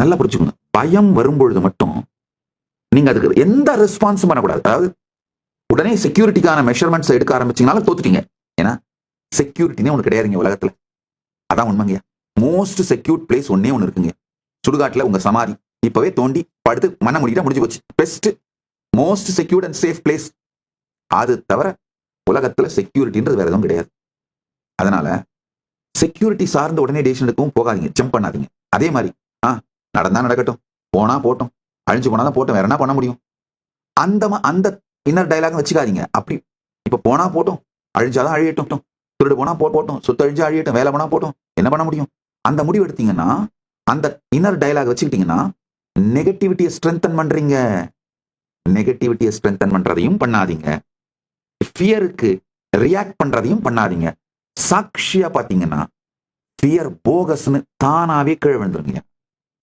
நல்லா புரிச்சுக்கோங்க. பயம் வரும்பொழுது மட்டும் நீங்க அதுக்கு எந்த ரெஸ்பான்ஸும் பண்ணக்கூடாது. அதாவது உடனே செக்யூரிட்டிக்கான மெஷர்மெண்ட்ஸ் எடுக்க ஆரம்பிச்சீங்கனாலும் தோத்துட்டீங்க. ஏன்னா செக்யூரிட்டினே ஒன்று கிடையாதுங்க உலகத்துல. அதான் உண்மைங்க. மோஸ்ட் செக்யூர்ட் பிளேஸ் ஒன்னே ஒன்று இருக்குங்க. சுடுகாட்டுல உங்க சமாதி இப்பவே தோண்டி படுத்து மண்ண முடிட்டா முடிஞ்சு போச்சு. Best most secured and safe place. அது தவிர உலகத்துல செக்யூரிட்டின்றது வேற எதுவும் கிடையாது. அதனால செக்யூரிட்டி சார்ந்த உடனே டெசிஷன் எடுக்கவும் போகாதீங்க, ஜம்ப் பண்ணாதீங்க. அதே மாதிரி நடந்தா நடக்கட்டும், போனா போட்டோம், அழிஞ்சு போனாதான் போட்டோம், வேற என்ன பண்ண முடியும், அந்த இன்னர் டயலாக் வச்சுக்காதீங்க. அப்படி இப்ப போனா போட்டோம், அழிஞ்சாதான் அழியட்டும், திருடு போனா போட்டோம், சொத்து அழிஞ்சு அழியட்டும், வேலை போனா போட்டோம், என்ன பண்ண முடியும், அந்த முடிவு எடுத்தீங்கன்னா, அந்த இன்னர் டயலாக் வச்சுக்கிட்டீங்கன்னா நெகட்டிவிட்டியை ஸ்ட்ரென்தன் பண்றீங்க. நெகட்டிவிட்டியை ஸ்ட்ரென்தன் பண்றதையும் பண்ணாதீங்க, ஃபியருக்கு ரியாக்ட் பண்றதையும் பண்ணாதீங்க. சாட்சியா பாத்தீங்கன்னா ஃபியர் போகஸ்னு தானாவே கீழே விழுந்துருங்க.